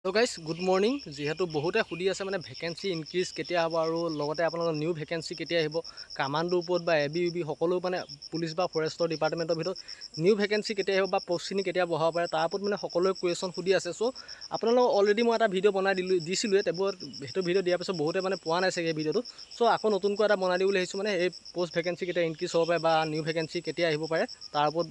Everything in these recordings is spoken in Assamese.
তো গাইজ গুড মৰ্ণিং। যিহেতু বহুতে সুধি আছে মানে ভেকেঞ্চি ইনক্ৰিজ কেতিয়া হ'ব আৰু লগতে আপোনালোকৰ নিউ ভেকেঞ্চি কেতিয়া আহিব, কামাণ্ডোৰ ওপৰত বা ABUB সকলো মানে পুলিচ বা ফৰেষ্টৰ ডিপাৰ্টমেণ্টৰ ভিতৰত নিউ ভেকেঞ্চি কেতিয়া আহিব বা পষ্টখিনি কেতিয়া বঢ়াব পাৰে তাৰ ওপৰত মানে সকলোৱে কুৱেশ্যন সুধি আছে। চ' আপোনালোকক অলৰেডি মই এটা ভিডিঅ' বনাই দিছিলোঁৱে, সেইটো ভিডিঅ' দিয়াৰ পিছত বহুতে মানে পোৱা নাই চাগে এই ভিডিঅ'টো। চ' আকৌ নতুনকৈ এটা বনাই দিবলৈ আহিছোঁ, মানে এই পষ্ট ভেকেঞ্চি কেতিয়া ইনক্ৰিজ হ'ব পাৰে বা নিউ ভেকেঞ্চি কেতিয়া আহিব পাৰে তাৰ ওপৰত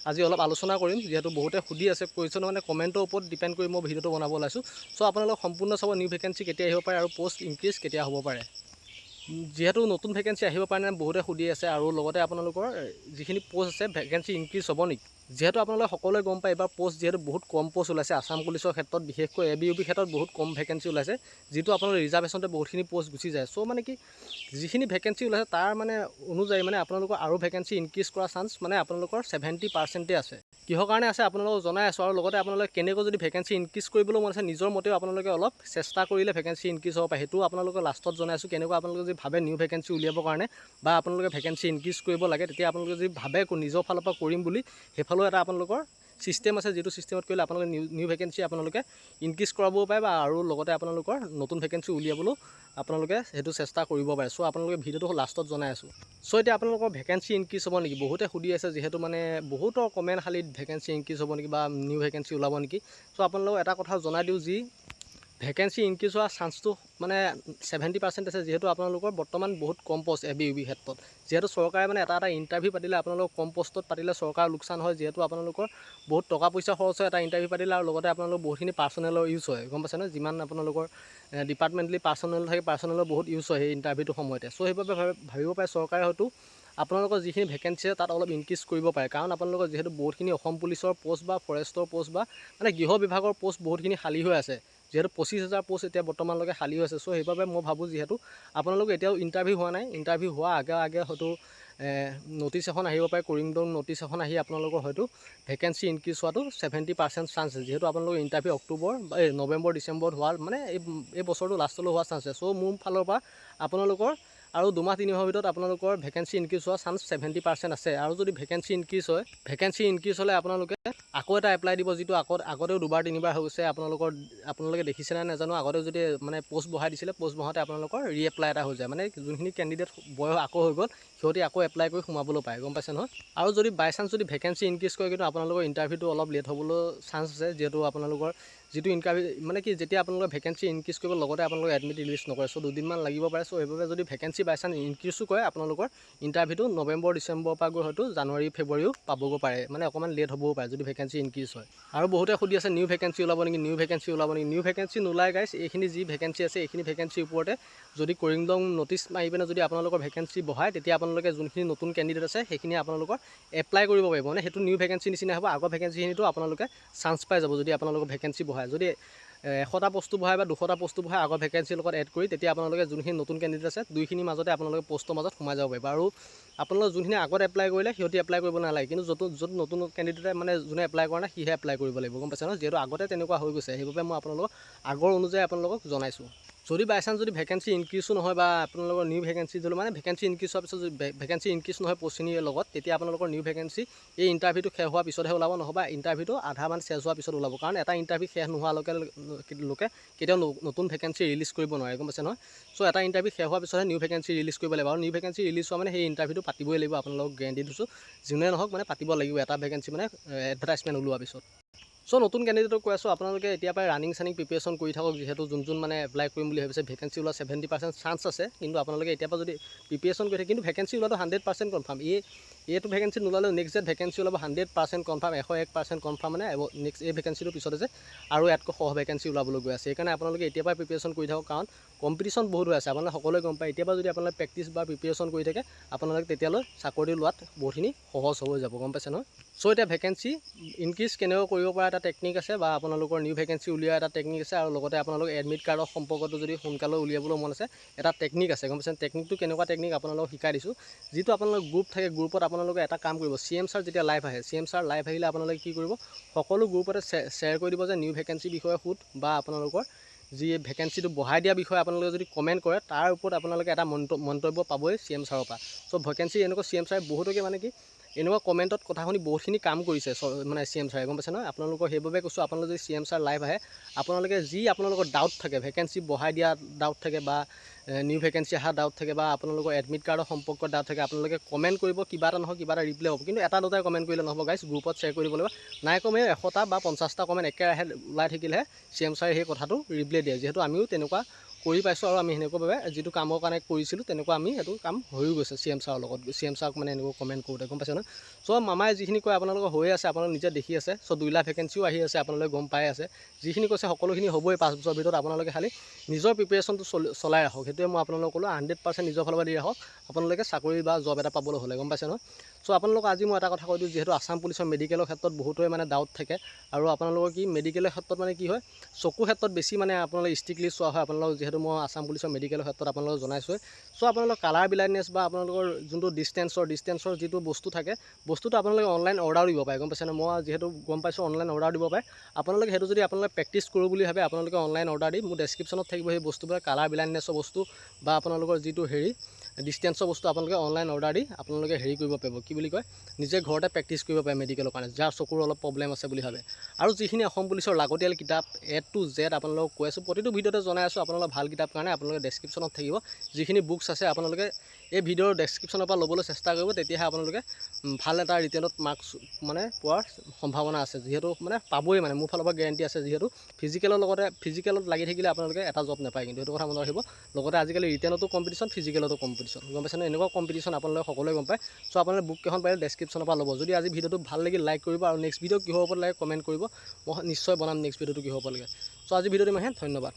আজি অলপ আলোচনা কৰিম। যিহেতু বহুতে সুধি আছে কুৱেশ্যন, মানে কমেণ্টৰ ওপৰত ডিপেণ্ড কৰি মই ভিডিঅ'টো বনাব ওলাইছোঁ। চ' আপোনালোক সম্পূৰ্ণ চাব নিউ ভেকেঞ্চি কেতিয়া আহিব পাৰে আৰু পষ্ট ইনক্ৰিজ কেতিয়া হ'ব পাৰে। যিহেতু নতুন ভেকেঞ্চি আহিব পাৰে নে বহুতে সুধি আছে, আৰু লগতে আপোনালোকৰ যিখিনি পষ্ট আছে ভেকেঞ্চি ইনক্ৰিজ হ'ব নেকি। যিহেতু আপোনালোকে সকলোৱে গম পায় এইবাৰ পষ্ট যিহেতু বহুত কম পষ্ট ওলাইছে আছাম পুলিচৰ ক্ষেত্ৰত, বিশেষকৈ ABUB ক্ষেত্ৰত বহুত কম ভেকেঞ্চি ওলাইছে, যিটো আপোনালোকৰ ৰিজাৰ্ভেশ্যনতে বহুতখিনি পষ্ট গুচি যায়। চ' মানে কি যিখিনি ভেকেঞ্চি ওলাইছে তাৰ মানে অনুযায়ী মানে আপোনালোকৰ আৰু ভেকেঞ্চি ইনক্ৰিজ কৰা চান্স মানে আপোনালোকৰ 70% আছে। কিহৰ কাৰণে আছে আপোনালোকক জনাই আছোঁ, আৰু লগতে আপোনালোকে কেনেকৈ যদি ভেকেঞ্চি ইনক্ৰিজ কৰিবলৈ মন আছে নিজৰ মতেও আপোনালোকে অলপ চেষ্টা কৰিলে ভেকেঞ্চি ইনক্ৰিজ হ'ব পাৰে। সেইটো আপোনালোকে লাষ্টত জনাই আছোঁ কেনেকুৱা আপোনালোকে যদি ভাবে নিউ ভেকেঞ্চি উলিয়াবৰ কাৰণে বা আপোনালোকে ভেকেঞ্চি ইনক্ৰিজ কৰিব লাগে, তেতিয়া আপোনালোকে যদি ভাবে নিজৰ ফালৰ পৰা কৰিম বুলি, সেইফালেও এটা আপোনালোকৰ ছিষ্টেম আছে, যিটো ছিষ্টেমত কৰিলে আপোনালোকে নিউ ভেকেঞ্চি আপোনালোকে ইনক্ৰিজ কৰাবও পাৰে বা আৰু লগতে আপোনালোকৰ নতুন ভেকেঞ্চি উলিয়াবলৈও আপোনালোকে সেইটো চেষ্টা কৰিব পাৰে। চ' আপোনালোকে ভিডিঅ'টো লাষ্টত জনাই আছোঁ। চ' এতিয়া আপোনালোকৰ ভেকেঞ্চি ইনক্ৰিজ হ'ব নেকি বহুতে সুধি আছে, যিহেতু মানে বহুতৰ কমেণ্ট খালি ভেকেঞ্চি ইনক্ৰিজ হ'ব নেকি বা নিউ ভেকেঞ্চি ওলাব নেকি। চ' আপোনালোকক এটা কথা জনাই দিওঁ, যি ভেকেঞ্চি ইনক্ৰিজ হোৱাৰ চান্সটো মানে 70% আছে। যিহেতু আপোনালোকৰ বৰ্তমান বহুত কম পষ্ট ABUB ক্ষেত্ৰত, যিহেতু চৰকাৰে মানে এটা ইণ্টাৰভিউ পাতিলে আপোনালোকৰ কম পষ্টত পাতিলে চৰকাৰৰ লোকচান হয়, যিহেতু আপোনালোকৰ বহুত টকা পইচা খৰচ হয় এটা ইণ্টাৰভিউ পাতিলে, আৰু লগতে আপোনালোকৰ বহুতখিনি পাৰ্চনেলৰ ইউজ হয়, গম পাইছে নহয়। যিমান আপোনালোকৰ ডিপাৰ্টমেণ্টলি পাৰ্চনেল থাকে, পাৰ্চনেলৰ বহুত ইউজ হয় সেই ইণ্টাৰভিউটোৰ সময়তে। চ' সেইবাবে ভাবিব পাৰে চৰকাৰে হয়তো আপোনালোকৰ যিখিনি ভেকেঞ্চি আছে তাত অলপ ইনক্ৰিজ কৰিব পাৰে, কাৰণ আপোনালোকৰ যিহেতু বহুতখিনি অসম পুলিচৰ পষ্ট বা ফৰেষ্টৰ পষ্ট বা মানে গৃহ বিভাগৰ পষ্ট বহুতখিনি খালী হৈ আছে। যিহেতু 25,000 পষ্ট এতিয়া বৰ্তমানলৈকে খালী হৈ আছে। চ' সেইবাবে মই ভাবোঁ যিহেতু আপোনালোকে এতিয়াও ইণ্টাৰভিউ হোৱা নাই, ইণ্টাৰভিউ হোৱাৰ আগে হয়তো নটিচ এখন আহিব পাৰে, কৰিমডং নটিচ এখন আহি আপোনালোকৰ হয়তো ভেকেঞ্চি ইনক্ৰিজ হোৱাটো 70% চান্স আছে। যিহেতু আপোনালোকৰ ইণ্টাৰভিউ অক্টোবৰ নৱেম্বৰ ডিচেম্বৰত হোৱাৰ মানে এই বছৰটো লাষ্টলৈ হোৱাৰ চান্স আছে। চ' মোৰ ফালৰ পৰা আপোনালোকৰ আৰু 2 মাহ 3 মাহৰ ভিতৰত আপোনালোকৰ ভেকেঞ্চি ইনক্ৰিজ হোৱাৰ চান্স 70% আছে। আৰু যদি ভেকেঞ্চি ইনক্ৰিজ হয়, ভেকেঞ্চি ইনক্ৰিজ হ'লে আপোনালোকে আকৌ এটা এপ্লাই দিব, যিটো আগতেও 2বাৰ 3বাৰ হৈ গৈছে। আপোনালোকে দেখিছে নে নাজানো, আগতেও যদি মানে পষ্ট বঢ়াই দিছিলে, পষ্ট বঢ়াওঁতে আপোনালোকৰ ৰিএপ্লাই এটা হৈ যায়, মানে যোনখিনি কেণ্ডিডেট বয়স আকৌ হৈ গ'ল সিহঁতি আকৌ এপ্লাই কৰি সোমাবলৈ পায়, গম পাইছে নহয়। আৰু যদি বাই চান্স যদি ভেকেঞ্চি ইনক্ৰিজ কৰে, কিন্তু আপোনালোকৰ ইণ্টাৰভিউটো অলপ লেট হ'বলৈ চান্স আছে। যিহেতু আপোনালোকৰ যিটো ইণ্টাৰভিউ মানে কি যেতিয়া আপোনালোকৰ ভেকেঞ্চি ইনক্ৰিজ কৰিব লগতে আপোনালোকৰ এডমিট ৰিলিজ নকৰে, চ' 2 দিনমান লাগিব পাৰে। চ' সেইবাবে যদি ভেকেঞ্চি বাই চান্স ইনক্ৰিজো কৰে, আপোনালোকৰ ইণ্টাৰভিউটো নৱেম্বৰ ডিচেম্বৰৰ পৰা গৈ হয়তো জানুৱাৰী ফেব্ৰুৱাৰীও পাবগৈ পাৰে, মানে অকণমান লেট হ'বও পাৰে যদি ভেকেঞ্চি ইনক্ৰিজ হয়। আৰু বহুতে সুধি আছে নিউ ভেকেঞ্চি ওলাব নেকি, নিউ ভেকেঞ্চি ওলাব নেকি। নিউ ভেকেঞ্চি নোলায় গাইছ, এইখিনি যি ভেকেঞ্চি আছে এইখিনি ভেকেঞ্চিৰ ওপৰতে যদি কৰিমডং নটিচ মাৰি পিনে যদি আপোনালোকৰ ভেকেঞ্চি বঢ়ায়, তেতিয়া আপোনালোকে যোনখিনি নতুন কেণ্ডিডেট আছে সেইখিনি আপোনালোকৰ এপ্লাই কৰিব পাৰিব, মানে সেইটো নিউ ভেকেঞ্চি নিচিনা হ'ব। আগৰ ভেকেঞ্চিখিনিতো আপোনালোকে চান্স পাই যাব যদি আপোনালোকৰ ভেকেঞ্চি বঢ়ায়। যদি 100টা পষ্টটো বঢ়ায় বা 200টা পষ্টটো বঢ়ায় আগৰ ভেকেঞ্চিৰ লগত এড কৰি, তেতিয়া আপোনালোকে যোনখিনি নতুন কেণ্ডিডেট আছে দুইখিনিৰ মাজতে আপোনালোকে পষ্টৰ মাজত সোমাই যাব পাৰিব। আৰু আপোনালোকে যোনখিনি আগত এপ্লাই কৰিলে সিহঁতি এপ্লাই কৰিব নালাগে, কিন্তু য'ত নতুন কেণ্ডিডেটে মানে যোনে এপ্লাই কৰা নাই সিহে এপ্লাই কৰিব লাগিব, গম পাইছে নহয়। যিহেতু আগতে তেনেকুৱা হৈ গৈছে, সেইবাবে মই আপোনালোকক আগৰ অনুযায়ী আপোনালোকক জনাইছোঁ। যদি বাই চান্স যদি ভেকেঞ্চি ইনক্ৰিজো নহয় বা আপোনালোকৰ নিউ ভেকেঞ্চি যদি মানে ভেকেঞ্চি ইনক্ৰিজ হোৱাৰ পিছত যদি ভেকেঞ্চি ইনক্ৰিজ নহয় পষ্টখিনিৰ লগত, তেতিয়া আপোনালোকৰ নিউ ভেকেঞ্চি এই ইণ্টাৰভিউটো শেষ হোৱাৰ পিছতহে ওলাব, নহ'বা ইণ্টাৰভিউটো আধা মান চেছ হোৱাৰ পিছত ওলাব। কাৰণ এটা ইণ্টাৰভিউ শেষ নোহোৱালৈকে কেতিয়াও নতুন ভেকেঞ্চি ৰিলিজ কৰিব নোৱাৰে, গম পাইছে নহয়। চ' এটা ইণ্টাৰভিউ শেষ হোৱাৰ পিছতহে নিউ ভেকেঞ্চি ৰিলিজ কৰিব লাগিব, আৰু নিউ ভেকেঞ্চি ৰিলিজ হোৱা মানে সেই ইণ্টাৰভিউটো পাতিবই লাগিব। আপোনালোকক গেৰেণ্টি দিছোঁ, যোনে নহওক মানে পাতিব লাগিব এটা ভেকেঞ্চি মানে এডভাৰটাইজমেণ্ট ওলোৱাৰ পিছত। চ' নতুন কেণ্ডিডেটক কৈ আছোঁ, আপোনালোকে এতিয়া পৰাই ৰানিং প্ৰিপেৰেশ্যন কৰি থাকক। যিহেতু যোন মানে এপ্লাই কৰিম বুলি ভাবিছে, ভেকেঞ্চি ওলোৱা 70% চান্স আছে, কিন্তু আপোনালোকে এতিয়াৰ পৰা যদি প্ৰিপেৰেশ্যন কৰি থাকে, কিন্তু ভেকেঞ্চি ওলোৱাটো 100% কনফাৰ্ম। এইটো ভেকেঞ্চি নোলালেও নেক্সট যে ভেকেঞ্চি ওলাব 100% কনফাৰ্ম, 101% কনফাৰ্ম, মানে নেক্সট এই ভেকেঞ্চিটোৰ পিছতে যে আৰু ইয়াতকৈ সহ ভেকেঞ্চি ওলাবলৈ গৈ আছে। সেইকাৰণে আপোনালোকে এতিয়াৰ পৰা প্ৰিপেৰেশ্যন কৰি থাকক, কাৰণ কম্পিটিশ্যন বহুত হৈ আছে, আপোনালোকে সকলোৱে গম পায়। এতিয়াৰ পৰা যদি আপোনালোকে প্ৰেক্টিছ বা প্ৰিপেৰেশ্যন কৰি থাকে, আপোনালোকে তেতিয়ালৈ চাকৰি লোৱাত বহুতখিনি সহজ হৈ যাব, গম পাইছে নহয়। চ' এতিয়া ভেকেঞ্চি ইনক্ৰিজ কেনেকৈ কৰিব পৰা এটা টেকনিক আছে, বা আপোনালোকৰ নিউ ভেকেঞ্চি উলিওৱা এটা টেকনিক আছে, আৰু লগতে আপোনালোকৰ এডমিট কাৰ্ডৰ সম্পৰ্কটো যদি সোনকালে উলিয়াবলৈ মন আছে, এটা টেকনিক আছে, গম পাইছে। টেকনিকটো কেনেকুৱা টেকনিক আপোনালোকক শিকাই দিছোঁ। যিটো আপোনালোকৰ গ্ৰুপ থাকে, গ্ৰুপত আপোনালোকে এটা কাম কৰিব, CM ছাৰ যেতিয়া লাইভ আহে, CM ছাৰ লাইভ আহিলে আপোনালোকে কি কৰিব, সকলো গ্ৰুপতে শ্বেয়াৰ কৰি দিব যে নিউ ভেকেঞ্চিৰ বিষয়ে সোধ, বা আপোনালোকৰ যি ভেকেঞ্চিটো বঢ়াই দিয়া বিষয়ে আপোনালোকে যদি কমেণ্ট কৰে, তাৰ ওপৰত আপোনালোকে এটা মন্তব্য পাবই CM ছাৰৰ পৰা। চ' ভেকেঞ্চি এনেকুৱা CM ছাৰে বহুতকে মানে কি এনেকুৱা কমেণ্টত কথা শুনি বহুতখিনি কাম কৰিছে মানে CM ছাৰে, গম পাইছে নহয়। আপোনালোকৰ সেইবাবে কৈছোঁ, আপোনালোকে যদি CM ছাৰ লাইভ আহে, আপোনালোকে যি আপোনালোকৰ ডাউট থাকে, ভেকেঞ্চি বঢ়াই দিয়া ডাউট থাকে বা নিউ ভেকেঞ্চি অহা ডাউট থাকে বা আপোনালোকৰ এডমিট কাৰ্ডৰ সম্পৰ্কত ডাউট থাকে, আপোনালোকে কমেণ্ট কৰিব। কিবা এটা নহয় কিবা এটা ৰিপ্লাই হ'ব, কিন্তু এটা দুটাই কমেণ্ট কৰিলে নহ'ব গাইছ, গ্ৰুপত শ্বেয়াৰ কৰি দিব লাগিব। নাই কমেও 100টা বা 50টা কমেণ্ট একেৰাহে ওলাই থাকিলেহে CM ছাৰে সেই কথাটো ৰিপ্লাই দিয়ে। যিহেতু আমিও তেনেকুৱা কৰি পাইছোঁ আৰু আমি সেনেকুৱাভাৱে যিটো কামৰ কাৰণে কৰিছিলোঁ তেনেকুৱা আমি সেইটো কাম হৈও গৈছে CM ছাৰৰ লগত, CM ছাৰক মানে এনেকুৱা কমেণ্ট কৰোঁতে, গম পাইছে নহয়। চ' মামাই যিখিনি কয় আপোনালোকৰ হৈয়ে আছে, আপোনালোকে নিজে দেখি আছে। চ' 2 লাখ ভেকেঞ্চিও আহি আছে, আপোনালোকে গম পাই আছে। যিখিনি কৈছে সকলোখিনি হ'বই 5 বছৰৰ ভিতৰত। আপোনালোকে খালি নিজৰ প্ৰিপেৰেশ্যনটো চলাই ৰাখক, সেইটোৱে মই আপোনালোকক ক'লোঁ। 100% নিজৰ ফালৰ পৰা দি ৰাখক আপোনালোকে চাকৰি বা জব এটা পাবলৈ হ'লে, গম পাইছে নহয়। চ' আপোনালোকক আজি মই এটা কথা কৈ দিওঁ, যিহেতু আছাম পুলিচৰ মেডিকেলৰ ক্ষেত্ৰত বহুতৰে মানে ডাউট থাকে, আৰু আপোনালোকৰ কি মেডিকেলৰ ক্ষেত্ৰত মানে কি হয়, চকুৰ ক্ষেত্ৰত বেছি মানে আপোনালোকে ষ্ট্ৰিক্টলি চোৱা হয়। আপোনালোকক যিহেতু মই আছাম পুলিচৰ মেডিকেলৰ ক্ষেত্ৰত আপোনালোকক জনাইছোঁৱে। চ' আপোনালোকৰ কালাৰ ব্লাইণ্ডনেছ বা আপোনালোকৰ যোনটো ডিষ্টেঞ্চৰ যিটো বস্তু থাকে, বস্তুটো আপোনালোকে অনলাইন অৰ্ডাৰো দিব পাৰে, গম পাইছেনে। মই যিহেতু গম পাইছোঁ অনলাইন অৰ্ডাৰ দিব পাৰে। আপোনালোকে সেইটো যদি আপোনালোকে প্ৰেক্টিছ কৰোঁ বুলি ভাবে, আপোনালোকে অনলাইন অৰ্ডাৰ দি মোৰ ডেছক্ৰিপশ্যনত থাকিব সেই বস্তুবোৰ, কালাৰ ব্লাইণ্ডনেছৰ বস্তু বা আপোনালোকৰ যিটো ডিষ্টেঞ্চৰ বস্তু, আপোনালোকে অনলাইন অৰ্ডাৰ দি আপোনালোকে কৰিব পাৰিব, কি বুলি কয়, নিজে ঘৰতে প্ৰেক্টিছ কৰিব পাৰে মেডিকেলৰ কাৰণে, যাৰ চকুৰ অলপ প্ৰব্লেম আছে বুলি ভাবে। আৰু যিখিনি অসম পুলিচৰ লাগতিয়াল কিতাপ A to Z আপোনালোকক কৈ আছোঁ, প্ৰতিটো ভিডিঅ'তে জনাই আছোঁ। আপোনালোকৰ ভাল কিতাপ কাৰণে আপোনালোকে ডেছক্ৰিপশ্যনত থাকিব যিখিনি বুকছ আছে, আপোনালোকে এই ভিডিঅ'ৰ ডেছক্ৰিপশ্যনৰ পৰা ল'বলৈ চেষ্টা কৰিব। তেতিয়াহে আপোনালোকে ভাল এটা ৰিটেনত মাৰ্কছ মানে পোৱাৰ সম্ভাৱনা আছে, যিহেতু মানে পাবই, মানে মোৰ ফালৰ পৰা গেৰেণ্টি আছে। যিহেতু ফিজিকেলত লাগি থাকিলে আপোনালোকে এটা জব নাপায়, কিন্তু সেইটো কথা মনত ৰাখিব। লগতে আজিকালি ৰিটেনতো কম্পিটিশ্যন, ফিজিকেলতো কম্পিটিশ্যন, গম পাইছেনে। এনেকুৱা কম্পিটিশ্যন আপোনালোকে সকলোৱে গম পায়। চ' আপোনালোকে বুককেইখন পাৰিলে ডেছক্ৰিপশ্যনৰ পৰা ল'ব। যদি আজি ভিডিঅ'টো ভাল লাগিল লাইক কৰিব, আৰু নেক্সট ভিডিঅ' কিহৰ ওপৰত লাগে কমেণ্ট কৰিব, মই নিশ্চয় বনাম নেক্সট ভিডিঅ'টো কিহৰ ওপৰত লাগে। চ' আজি ভিডিঅ'টো ইমানে, ধন্যবাদ।